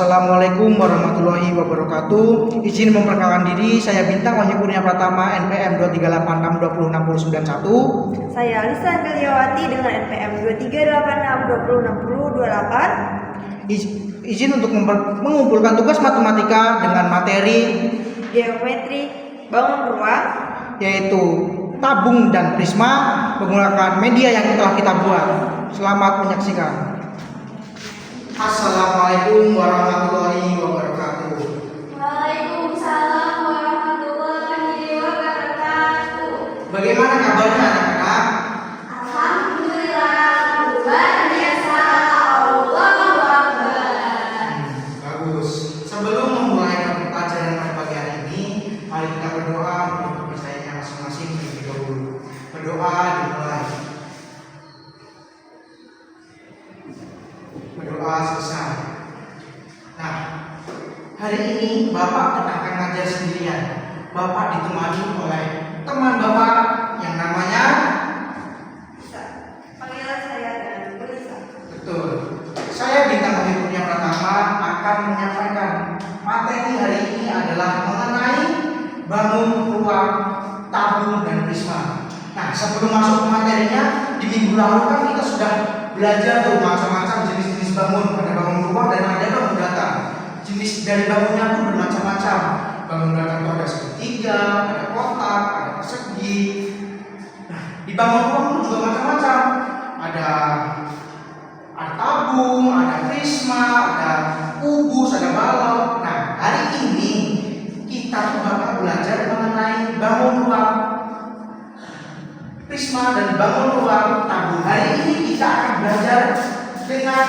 Assalamualaikum warahmatullahi wabarakatuh. Izin memperkenalkan diri, saya Bintang Wahyu Kurnia Pratama, NPM 2386206091. Saya Alisa Angeliawati dengan NPM 2386206028. Izin untuk mengumpulkan tugas matematika dengan materi geometri bangun ruang, yaitu tabung dan prisma menggunakan media yang telah kita buat. Selamat menyaksikan. Assalamualaikum warahmatullahi wabarakatuh. Waalaikumsalam warahmatullahi wabarakatuh. Bagaimana kabarnya anak-anak? Alhamdulillah, luar biasa. Allahu Akbar. Bagus. Sebelum memulai pelajaran pada pagi hari ini, mari kita berdoa untuk kepercayaannya masing-masing terlebih dahulu. Berdoa dimulai. Berdoa selesai. Nah, hari ini Bapak tidak akan ngajar sendirian. Bapak ditemani oleh teman Bapak yang namanya panggilan saya dan Lisa. betul. Saya Bintang Wahyu Kurnia Pratama akan menyampaikan materi hari ini adalah mengenai bangun ruang, tabung dan prisma. Nah, sebelum masuk ke materinya, di minggu lalu kan kita sudah belajar tuh macam-macam jenis-jenis bangun. Ada bangun ruang dan ada bangun datar. Jenis dari bangunnya pun bermacam-macam. Bangun datar itu ada segitiga, ada kotak, ada persegi. Nah, di bangun ruang pun juga macam-macam. Ada tabung, ada prisma, ada kubus, ada balok. Nah, hari ini kita tuh bakal belajar mengenai bangun ruang, prisma dan bangun ruang, tabung. Hari ini kita akan belajar dengan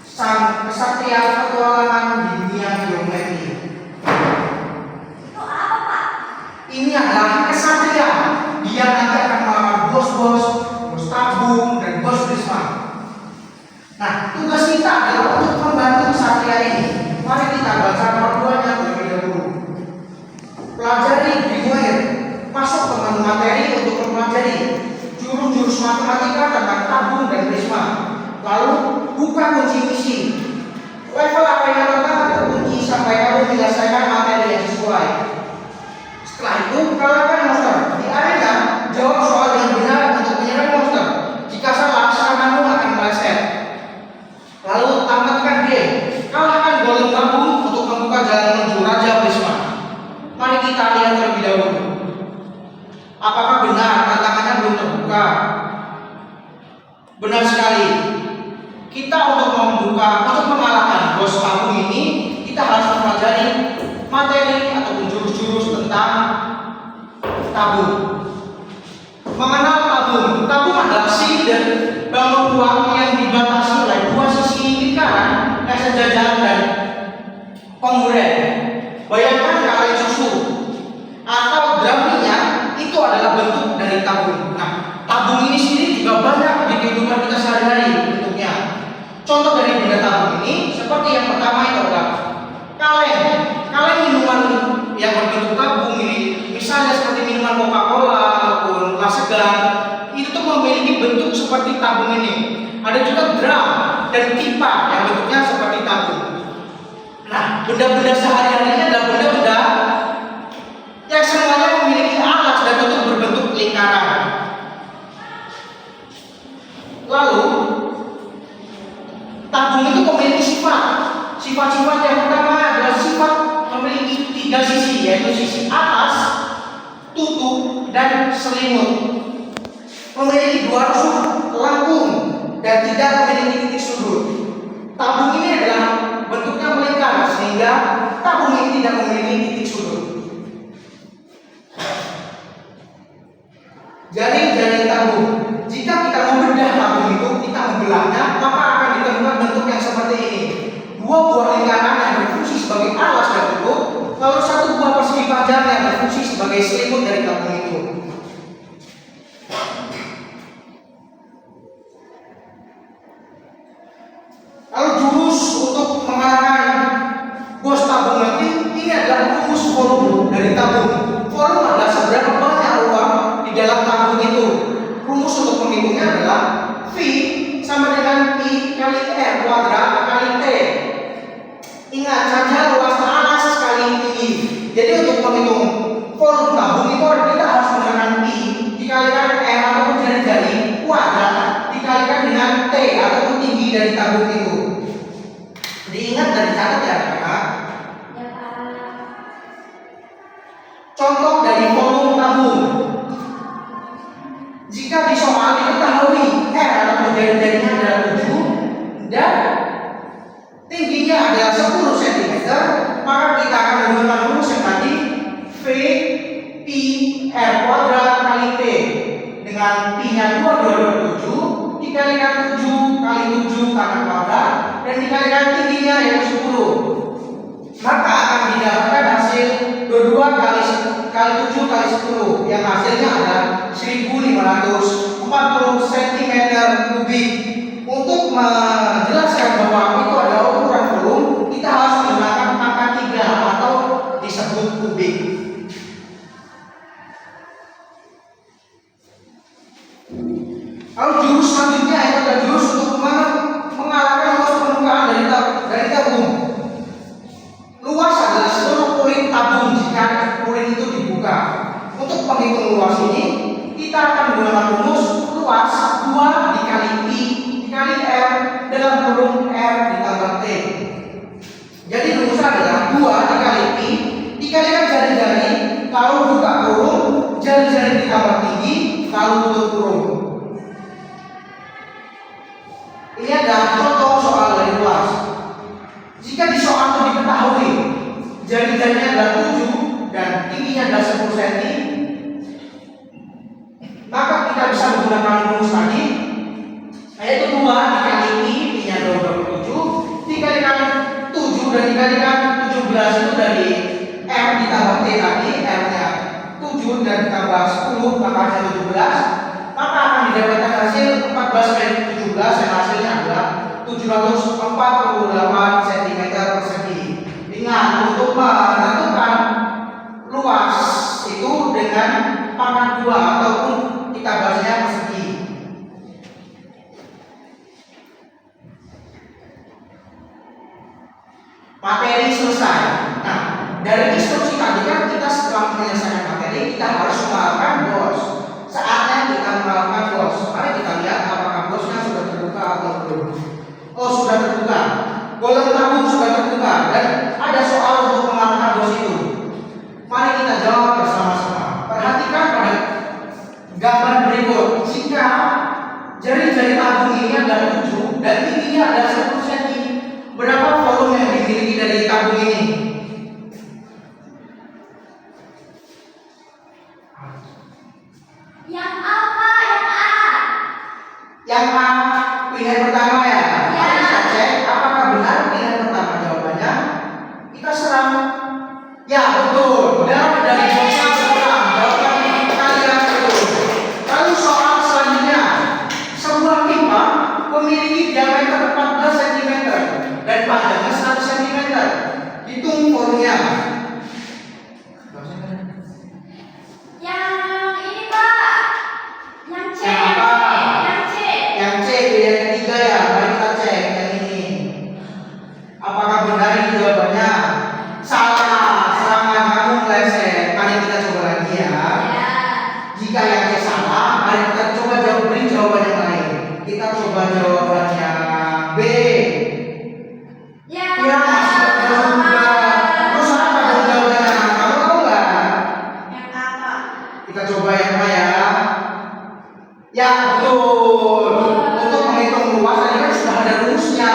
sang kesatria petualangan di dunia geometri. Itu apa, Pak? Ini adalah kesatria. Dia nanti akan melawan bos-bos, bos tabung dan bos prisma. Nah, tugas kita adalah untuk membantu kesatria ini. Mari kita baca perduanya terlebih dahulu. Pelajari Grimoire. Masuk ke menu materi untuk mempelajari jurus-jurus matematika tentang tabung dan prisma. Lalu buka kunci misi. Level apa yang tetap terkunci sampai kamu menyelesaikan materi yang sesuai. Setelah itu kalahkan monster di arena. Jawab soal dengan benar untuk menyerang monster. Jika salah, seranganmu akan meleset. Lalu tamatkan game. Kalahkan golem tabung untuk membuka jalan menuju Raja Prisma. Mari kita lihat terlebih dahulu. Apakah benar tantangannya belum terbuka? Benar sekali. Kita untuk mengalahkan bos tabung ini, kita harus mempelajari materi ataupun jurus-jurus tentang tabung. Mengenal tabung. Tabung adalah silinder bangun ruang yang dibatasi oleh dua sisi lingkaran yang sejajar dan kongruent. Bayangkan kaleng susu atau drum minyak itu adalah bentuk dari tabung. Nah, tabung ini sendiri juga banyak di kehidupan kita sehari-hari bentuknya. Contoh dari benda tabung ini seperti yang pertama itu adalah kaleng. Kaleng minuman yang berbentuk tabung ini, misalnya seperti minuman Coca-Cola ataupun Lasegan, itu tuh memiliki bentuk seperti tabung ini. Ada juga drum dan pipa yang bentuknya seperti tabung. Nah, benda-benda sehari-hari ini adalah benda-benda yang semuanya memiliki alas dan bentuk berbentuk lingkaran. Lalu, tabung itu memiliki sifat. Sifat-sifat yang pertama adalah sifat memiliki tiga sisi, yaitu sisi atas, tutup, dan selimut. Memiliki dua rusuk lengkung dan tidak memiliki titik sudut. Tabung ini adalah bentuknya melingkar sehingga tabung ini tidak memiliki titik sudut. Jaring-jaring tabung. Jika kita membedah tabung itu, kita membelahnya, maka akan ditemukan bentuk yang seperti ini. Dua buah lingkaran yang berfungsi sebagai alas dan tutup, lalu satu buah persegi panjang yang berfungsi sebagai selimut dari tabung itu. Lalu jurus untuk mengalahkan bos tabung nanti, ini adalah rumus volume dari tabung. Volume adalah seberapa banyak ruang di dalam tabung itu. Rumus untuk menghitungnya adalah V sama dengan I kali R kuadrat kali T. tabung itu. Diingat dan dicatat ya Kak. Ya Pak. Contoh dari volume tabung. Jika di soal diketahui R atau jari-jarinya adalah 7 dan tingginya adalah 10 cm, maka kita akan menggunakan rumus yang tadi V Pi R kuadrat kali T, dengan Pi-nya 2 dikalikan 7 kali 7 karena kuadrat dan dikalikan tingginya yaitu 10. Maka akan didapatkan hasil 22 kali 7 kali 10 yang hasilnya adalah 1540 cm kubik. Untuk menjelaskan bahwa itu adalah ukuran volume, kita harus menggunakan pangkat 3 atau disebut kubik. Lalu jurus selanjutnya itu adalah jurus untuk mengalahkan luas permukaan dari tabung. Luas adalah seluruh kulit tabung jika kulit itu dibuka. Untuk menghitung luas ini, kita akan menggunakan rumus luas 2 dikali I dikali R dalam kurung R ditambah T. Jadi rumusnya adalah 2 dikali I dikalikan jari-jari, lalu buka kurung, jari-jari ditambah tinggi, lalu tutup kurung. Ini adalah contoh soal dari luas. Jika di soal itu diketahui jari-jarinya adalah 7 dan tingginya adalah 10 cm, maka kita bisa menggunakan rumus tadi, yaitu 2 dikali I, I-nya 27 dikalikan 7 dan dikalikan 17 itu dari R ditambah T tadi, R-nya 7 dan ditambah 10 maka hasilnya 17, maka akan didapatkan hasil 14 kali 17 yang hasilnya adalah 748 cm persegi. Ingat, untuk menentukan luas itu dengan pangkat 2 ataupun kita bahasanya persegi. Materi selesai. Nah, dari instruksi tadi kan kita setelah menyelesaikan materi kita harus mengalahkan bos. Saatnya kita mengalahkan bos. Mari kita lihat apakah bosnya sudah terbuka atau belum. Oh, sudah terbuka. Golongan tabung sudah terbuka dan ada soal untuk mengalahkan bos itu. Mari kita jawab bersama-sama. Perhatikan pada gambar berikut. Jika jari-jari tabung ini adalah 7 dan tingginya adalah 10 cm, berapa volume yang dimiliki dari tabung ini? Yang apa? Yang A. Yang A, pilihan pertama ya. Ya. Mari kita cek apakah benar pilihan pertama jawabannya. Kita serang. Ya, betul. Dan dari boxnya serang. Jawaban kalian betul. Lalu soal selanjutnya. Sebuah pipa memiliki diameter 14 cm dan panjangnya 100 cm. Hitung volumenya. Yang ini Pak. Yang C. Yang apa? Yang C. Yang C, pilihan ketiga ya. Mari kita cek yang ini. Apakah benar ini jawabannya? Salah. Serangan kamu meleset. Mari kita coba lagi ya. Ya. Jika yang C salah, mari kita coba beri jawaban yang lain. Kita coba jawabannya B. Ya. Ya, masih betul juga. Terus apa dong jawabannya? Kamu tahu nggak? Yang A Pak. Kita coba yang A ya. Ya, betul. Untuk menghitung luas tadi kan sudah ada rumusnya.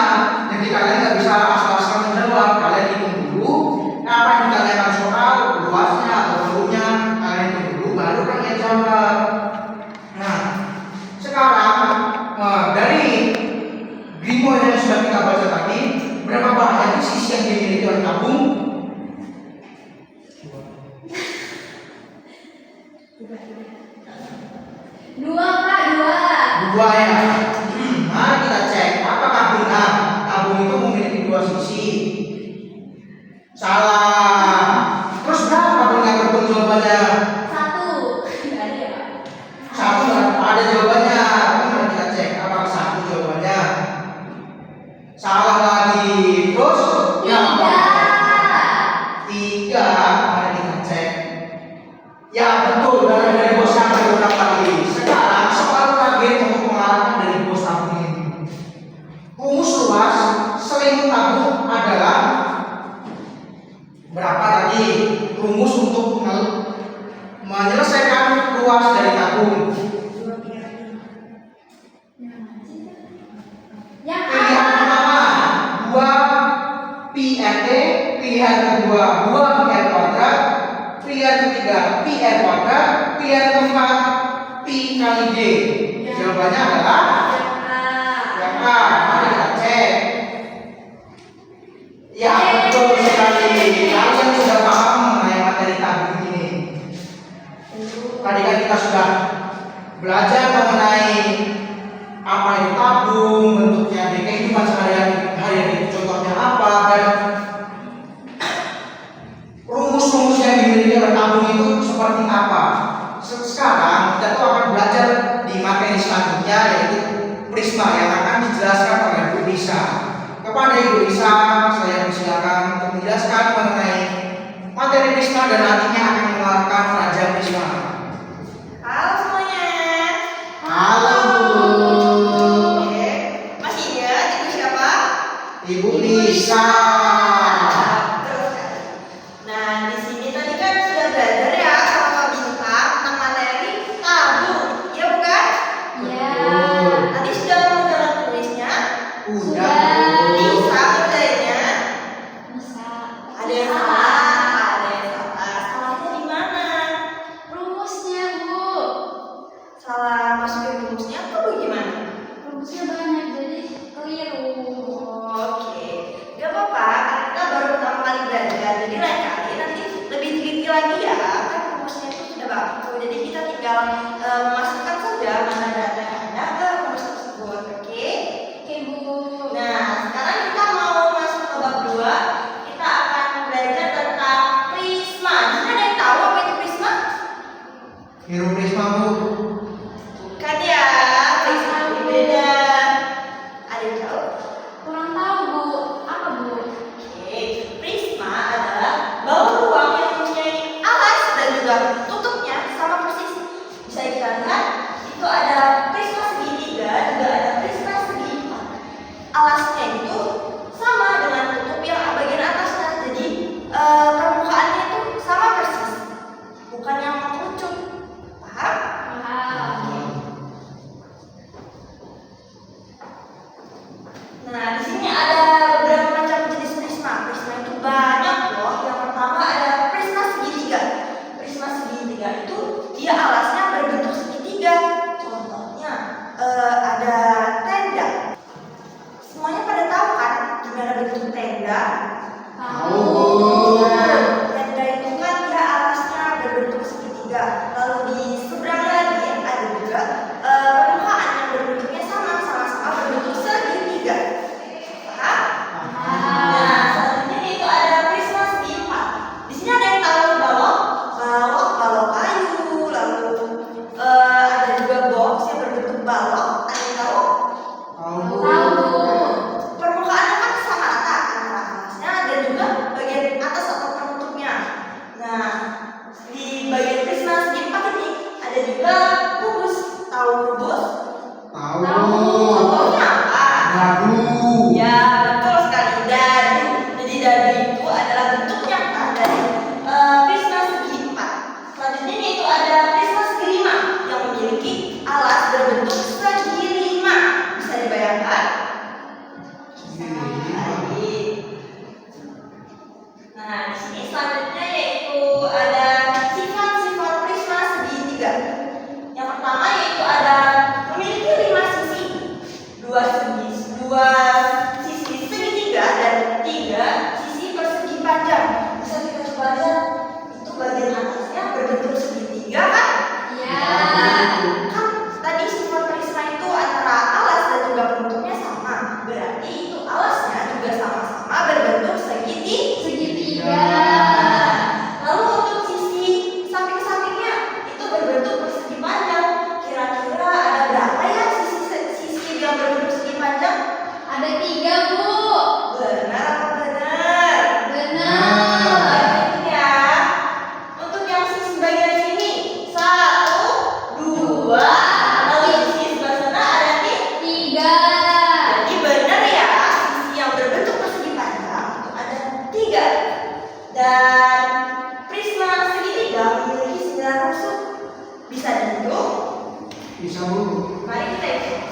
Jadi kalian nggak bisa asal-asal menjawab. Kalian hitung dulu. Nah, apa yang ditanyakan soal luasnya atau volumenya, kalian hitung dulu, baru kalian jawab. Nah, sekarang dari grimoire yang sudah kita baca tadi, berapa banyak sisi yang dimiliki oleh tabung? Dua Pak, dua. Dua ya. Mari kita cek apakah benar tabung itu memiliki dua sisi. Salah. Terus berapa dong yang betul jawabannya? Satu. Tidak ada ya Pak. Satu nggak ada jawabannya. Tapi mari kita cek apakah satu jawabannya. Salah lagi. Terus yang Tiga. tiga. Mari kita cek. Ya betul, dari bos yang berulang kali. Sekarang soal terakhir untuk mengalahkan dari tabung. Dua PRD. Yang Pilihan A. pertama 2 pi RT, pilihan kedua 2 pi R kuadrat, pilihan ketiga pi R kuadrat, pilihan keempat pi kali D. Jawabannya adalah yang A. Mari kita cek. Ya, betul sekali. Kalian sudah paham mengenai materi tabung ini. Tadi kan kita sudah belajar mengenai apa itu tabung, bentuknya di kehidupan sehari-hari, contohnya apa, dan rumus-rumus yang dimiliki oleh tabung itu seperti apa. Sekarang kita tuh akan belajar di materi selanjutnya, yaitu prisma, yang akan dijelaskan oleh Bu Lisa. Kepada Ibu Lisa, saya persilakan untuk menjelaskan mengenai materi prisma dan nantinya akan mengeluarkan raja prisma. Halo semuanya. Halo Oke. Masih ingat ibu siapa? Ibu Lisa. Terus kan. Nah, di sini tadi kan sudah belajar ya sama Pak Bintang tentang materi tabung. Iya bukan? Ya. Tadi sudah mengenal tulisnya. Udah. Bisa kerjanya. Bisa. Ada yang salah, ada yang salah. Salahnya di mana? Rumusnya, Bu. Salah masukin rumusnya atau bagaimana? Rumusnya banyak jadi keliru. Oke, gak apa-apa. Kita baru pertama kali belajar. Jadi lain kali nanti lebih teliti lagi ya. Kan rumusnya itu sudah baku. Jadi kita tinggal masukkan saja mana data yang ada ke rumus tersebut. Oke. Oke, Bu. Nah, sekarang kita mau masuk ke bab 2. Kita akan belajar tentang prisma. Di sini ada yang tahu apa itu prisma? Hirup prisma, Bu. Bukan ya, prisma ini beda. Ada yang tahu? Kurang tahu, Bu. Apa, Bu? Oke, prisma adalah bau ruang yang mempunyai alas dan juga tutupnya sama persis. Bisa kita lihat, itu ada prisma segitiga, juga ada prisma segi empat. Alasnya itu sama dengan tutup yang bagian atasnya, jadi permukaannya itu sama persis, bukan yang mengkerucut. Paham? Paham. Nah, di sini ada beberapa macam jenis prisma. Prisma itu banyak loh. Yang pertama ada prisma segitiga. Prisma segitiga itu dia alasnya berbentuk segitiga. Contohnya Bisa Bu. Mari kita hitung.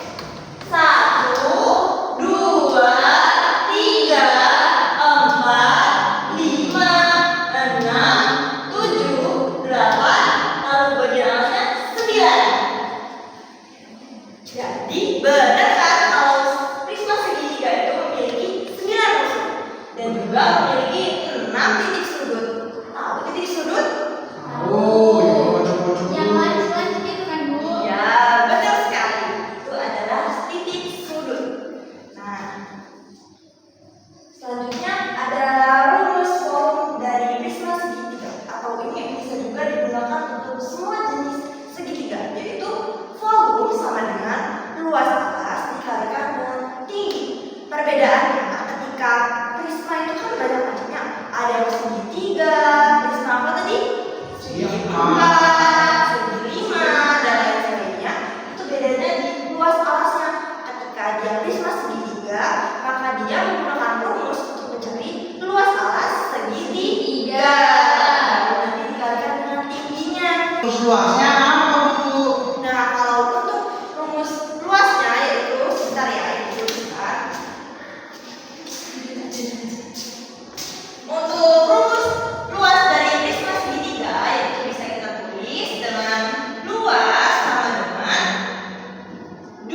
1, 2, 3, 4, 5, 6, 7, 8, lalu bagian alasnya 9. Jadi benar kan kalau prisma segitiga itu memiliki 9 musuh dan juga memiliki 6 titik sudut. Tahu titik sudut? Oh, ya pojok-pojok Yang Bu. lain selanjutnya itu kan Bu. Ya, betul sekali. Itu adalah titik sudut. Nah, selanjutnya ada rumus volume dari prisma segitiga atau ini bisa juga digunakan untuk semua jenis segitiga, yaitu volume sama dengan luas atas dikalikan dengan tinggi. Perbedaannya ketika prisma itu kan banyak macamnya. Ada yang segitiga, prisma apa tadi? Segitiga. Segi 5 dan lain sebagainya. Itu bedanya di luas alasnya. Ketika dia prisma segitiga, maka dia menggunakan rumus untuk mencari luas alas segitiga. Lalu nanti dikalikan dengan tingginya. Terus luasnya apa Bu? Nah, kalau untuk rumus luasnya yaitu sebentar ya, itu sebentar. Untuk rumus luas dari prisma segitiga itu bisa kita tulis dengan luas sama dengan 2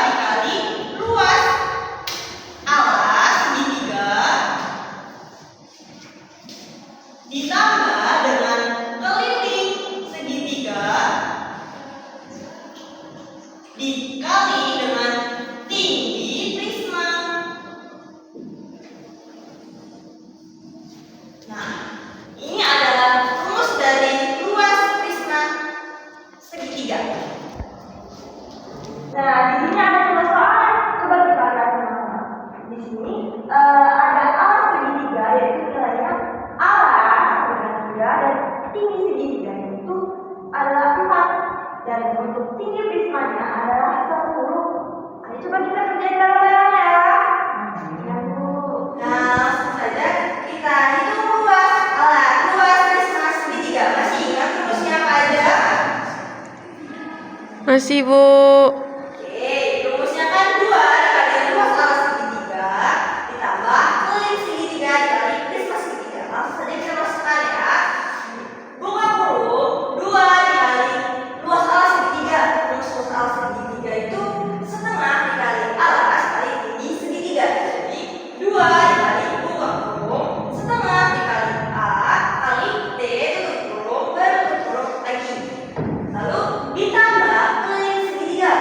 dikali luas alas segitiga ditambah dengan keliling segitiga dikali dengan tinggi prisma. Nah, ini adalah rumus dari luas prisma segitiga. Nah, di sini ada permasalahan. Coba kita lihat sama-sama. Di sini ada alas segitiga yaitu nilainya alas dengan 3 dan tinggi segitiga itu adalah 4 dan untuk tinggi prismanya adalah 10. Ayo coba kita kerjain bareng-bareng ya. Ya Bu. Nah, langsung saja kita hitung luas prisma segitiga. Masih ingat rumusnya apa aja? Masih Bu. Oke, rumusnya kan 2 dikali luas alas segitiga ditambah keliling segitiga dikali prisma segitiga. Langsung saja kita masukkan ya. Buka kurung 2 dikali luas alas segitiga. Rumus luas alas segitiga itu setengah dikali alas kali tinggi segitiga. Jadi 2 dikali buka kurung setengah dikali A kali T tutup kurung baru tutup kurung lagi. Lalu ditambah keliling segitiga.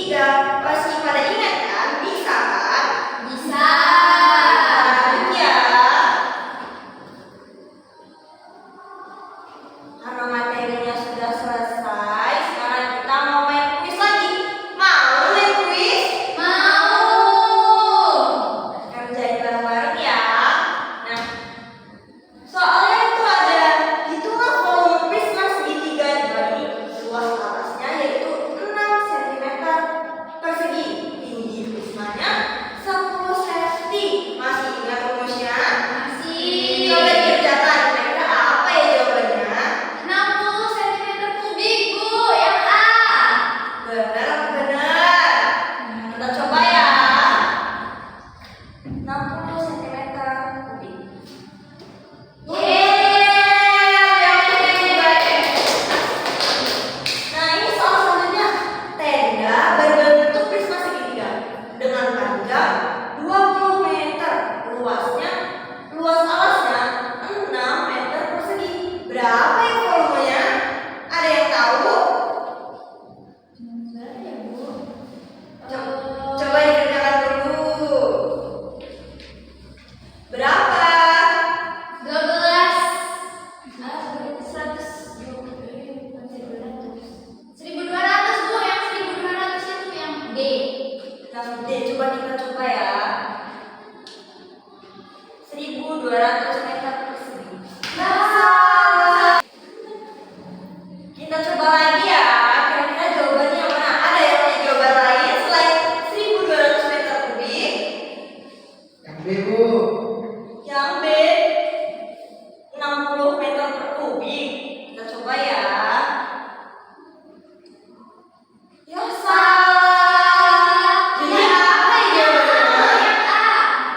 segitiga. Pasti pada ingat kan? Bisa kan? Bisa. Lanjut ya. Karena materinya sudah selesai, sekarang kita mau main kuis lagi. Mau main kuis? Mau. Kita kerjain bareng-bareng ya. Nah, soalnya itu ada hitungan volume prisma segitiga dibagi luas alasnya yaitu 6 cm persegi. Tinggi prismanya 10 cm. Masih ingat rumusnya? Masih. Coba dikerjakan. Kira-kira apa ya jawabannya? 60 cm kubik, Bu. Yang A. Benar, benar. Kita coba ya. 60 cm kubik. Nah, ini soal selanjutnya. Tenda berbentuk prisma segitiga dengan panjang 20 meter, luas alasnya 6 meter persegi. Berapa ya volumenya? Ada yang tahu? Coba dikerjakan dulu. Berapa? 12. 1200, Bu. Yang 1200 itu yang D. Yang D, coba kita coba ya. 1200 meter persegi. Kita coba lagi ya. Kira-kira jawabannya yang mana? Ada yang punya jawaban lain selain 1200 meter kubik? Yang B, Bu. Yang B 60 meter per kubik. Kita coba ya. Ya salah. Jadi apa ya jawabannya? Yang A.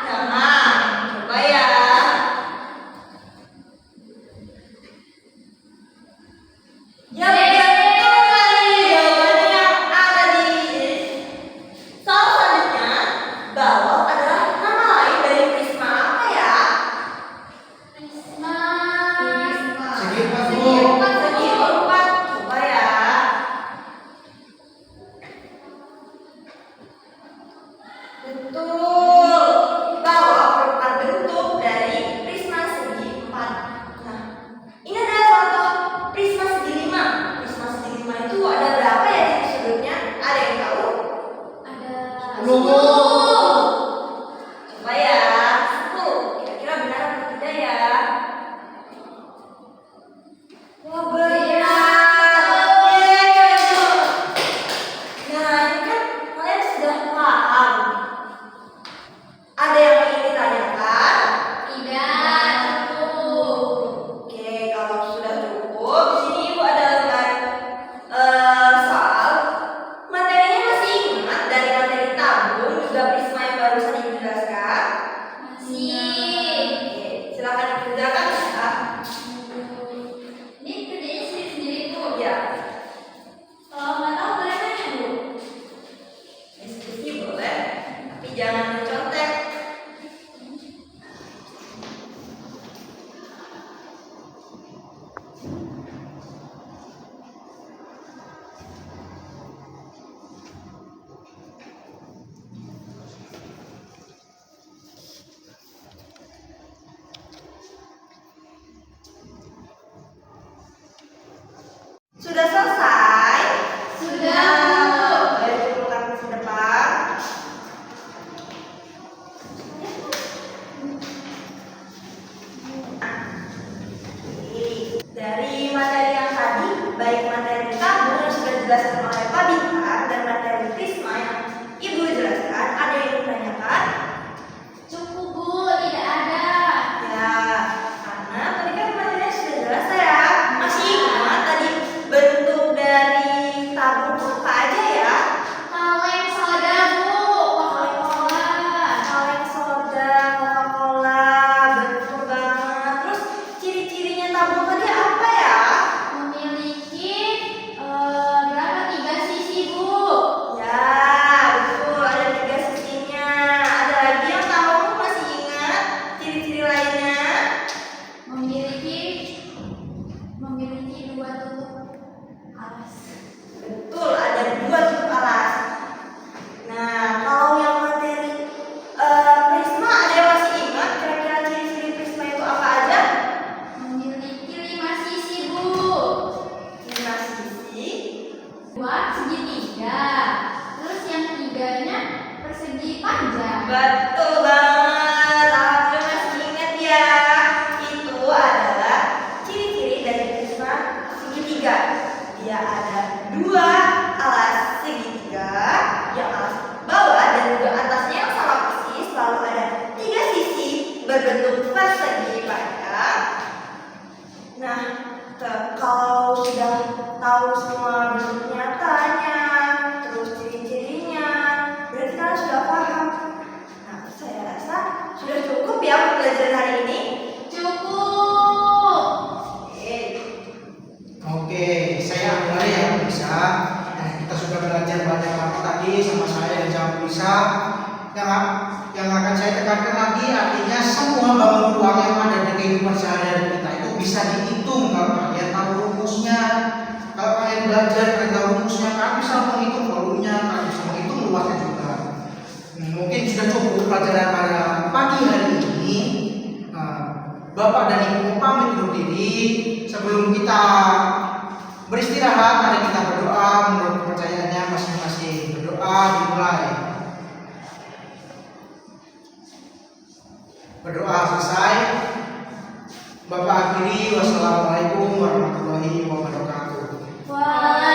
Yang A. Coba ya. Ya betul kali jawabannya A tadi. Soal selanjutnya, balok adalah nama lain dari prisma apa ya? Prisma. Segi empat, Bu. Segi empat. Coba ya. Betul. Balok merupakan bentuk dari prisma segi empat. Nah, ini ada contoh prisma segi lima. Prisma segi lima itu ada berapa ya titik sudutnya? Ada yang tahu? Ada 10, Bu. Coba ya, 10. Kira-kira benar atau tidak ya? Wah, benar. Yeay. Nah, ini kan kalian sudah paham. Ada yang ingin ditanyakan? Tidak cukup. Oke, kalau sudah cukup, di sini Ibu ada lembar soal. Materinya masih ingat dari materi tabung Betul banget. Alhamdulillah masih ingat ya. Itu adalah ciri-ciri dari prisma segitiga. Dia ada dua alas segitiga, yang alas bawah dan juga atasnya yang sama persis. Lalu ada tiga sisi berbentuk persegi, Pak ya. Nah, kalau sudah tahu semua bentuk nyatanya, terus ciri-cirinya, berarti kalian sudah paham. Nah, saya rasa sudah cukup ya pembelajaran hari ini. Cukup. Oke, saya mulai ya bisa. Nah, kita sudah belajar banyak banget tadi sama saya dan sama bisa. Yang akan saya tekankan lagi artinya semua bangun ruang yang ada di kehidupan sehari-hari kita itu bisa dihitung kalau kalian tahu rumusnya. Kalau kalian belajar kalian tahu rumusnya, kalian bisa menghitung volumenya, kalian bisa menghitung luasnya juga. Mungkin sudah cukup pelajaran pada pagi hari ini. Bapak dan Ibu pamit undur diri. Sebelum kita beristirahat, mari kita berdoa menurut kepercayaannya masing-masing. Berdoa dimulai. Berdoa selesai. Bapak akhiri. Wassalamualaikum warahmatullahi wabarakatuh. Wah.